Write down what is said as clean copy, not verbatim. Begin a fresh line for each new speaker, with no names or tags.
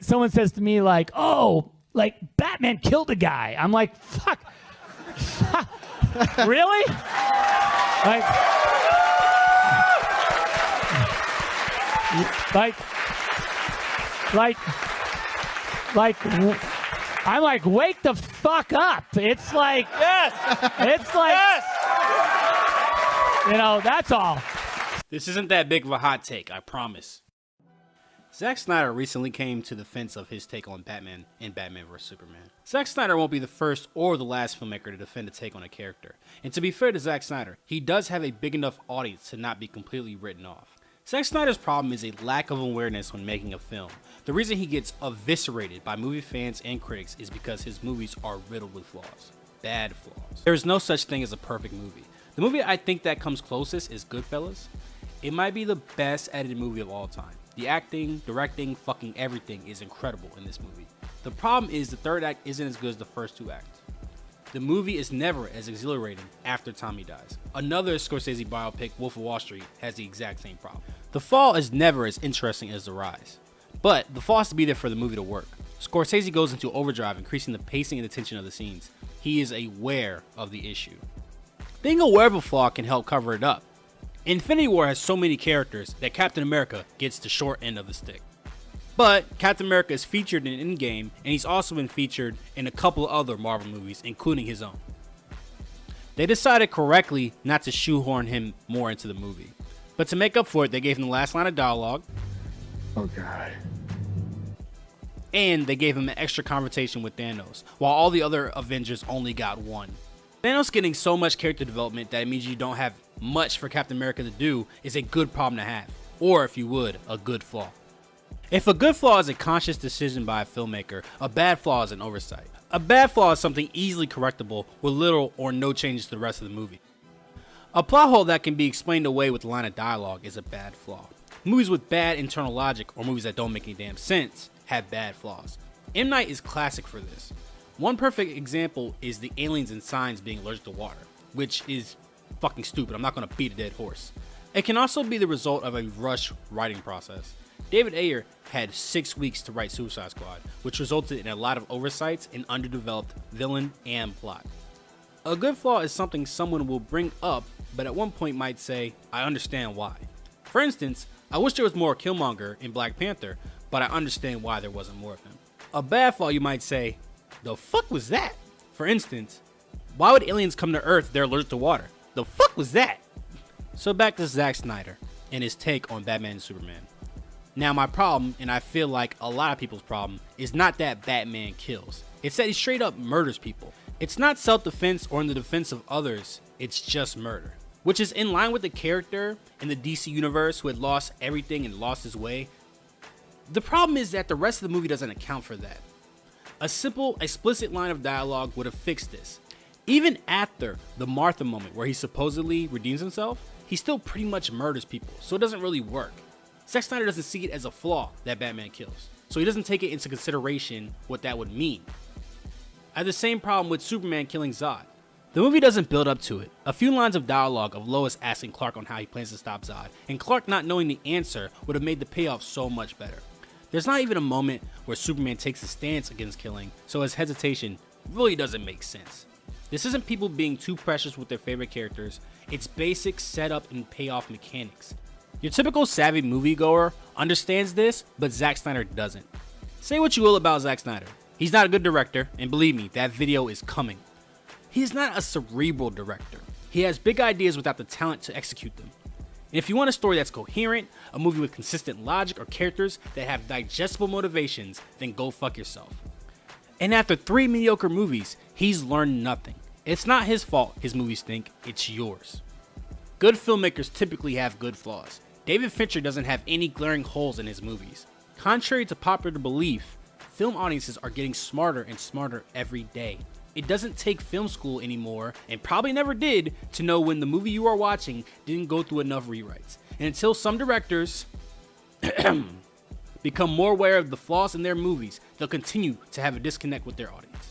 someone says to me like, "Oh, like Batman killed a guy." I'm like, "Fuck, really?" like, I'm like, wake the fuck up. It's like,
yes,
it's like,
yes.
That's all.
This isn't that big of a hot take, I promise. Zack Snyder recently came to the defense of his take on Batman in Batman vs Superman. Zack Snyder won't be the first or the last filmmaker to defend a take on a character. And to be fair to Zack Snyder, he does have a big enough audience to not be completely written off. Zack Snyder's problem is a lack of awareness when making a film. The reason he gets eviscerated by movie fans and critics is because his movies are riddled with flaws. Bad flaws. There is no such thing as a perfect movie. The movie I think that comes closest is Goodfellas. It might be the best edited movie of all time. The acting, directing, fucking everything is incredible in this movie. The problem is the third act isn't as good as the first two acts. The movie is never as exhilarating after Tommy dies. Another Scorsese biopic, Wolf of Wall Street, has the exact same problem. The fall is never as interesting as the rise. But the fall has to be there for the movie to work. Scorsese goes into overdrive, increasing the pacing and the tension of the scenes. He is aware of the issue. Being aware of a flaw can help cover it up. Infinity War has so many characters that Captain America gets the short end of the stick. But Captain America is featured in Endgame, and he's also been featured in a couple of other Marvel movies, including his own. They decided correctly not to shoehorn him more into the movie. But to make up for it, they gave him the last line of dialogue.
Oh God.
And they gave him an extra confrontation with Thanos, while all the other Avengers only got one. Thanos getting so much character development that it means you don't have much for Captain America to do is a good problem to have, or if you would, a good flaw. If a good flaw is a conscious decision by a filmmaker, a bad flaw is an oversight. A bad flaw is something easily correctable with little or no changes to the rest of the movie. A plot hole that can be explained away with a line of dialogue is a bad flaw. Movies with bad internal logic or movies that don't make any damn sense have bad flaws. M. Night is classic for this. One perfect example is the aliens and signs being allergic to water, which is fucking stupid. I'm not going to beat a dead horse. It can also be the result of a rushed writing process. David Ayer had 6 weeks to write Suicide Squad, which resulted in a lot of oversights and underdeveloped villain and plot. A good flaw is something someone will bring up, but at one point might say, I understand why. For instance, I wish there was more Killmonger in Black Panther, but I understand why there wasn't more of him. A bad flaw, you might say, the fuck was that? For instance, why would aliens come to Earth if they're allergic to water? The fuck was that? So back to Zack Snyder and his take on Batman and Superman. Now my problem, and I feel like a lot of people's problem, is not that Batman kills. It's that he straight up murders people. It's not self-defense or in the defense of others, it's just murder. Which is in line with the character in the DC universe who had lost everything and lost his way. The problem is that the rest of the movie doesn't account for that. A simple, explicit line of dialogue would have fixed this. Even after the Martha moment where he supposedly redeems himself, he still pretty much murders people, so it doesn't really work. Zack Snyder doesn't see it as a flaw that Batman kills, so he doesn't take it into consideration what that would mean. I have the same problem with Superman killing Zod. The movie doesn't build up to it. A few lines of dialogue of Lois asking Clark on how he plans to stop Zod, and Clark not knowing the answer would have made the payoff so much better. There's not even a moment where Superman takes a stance against killing, so his hesitation really doesn't make sense. This isn't people being too precious with their favorite characters, it's basic setup and payoff mechanics. Your typical savvy moviegoer understands this, but Zack Snyder doesn't. Say what you will about Zack Snyder. He's not a good director, and believe me, that video is coming. He is not a cerebral director. He has big ideas without the talent to execute them. And if you want a story that's coherent, a movie with consistent logic or characters that have digestible motivations, then go fuck yourself. And after 3 mediocre movies, he's learned nothing. It's not his fault his movies stink, it's yours. Good filmmakers typically have good flaws. David Fincher doesn't have any glaring holes in his movies. Contrary to popular belief, film audiences are getting smarter and smarter every day. It doesn't take film school anymore, and probably never did, to know when the movie you are watching didn't go through enough rewrites. And until some directors become more aware of the flaws in their movies, they'll continue to have a disconnect with their audience.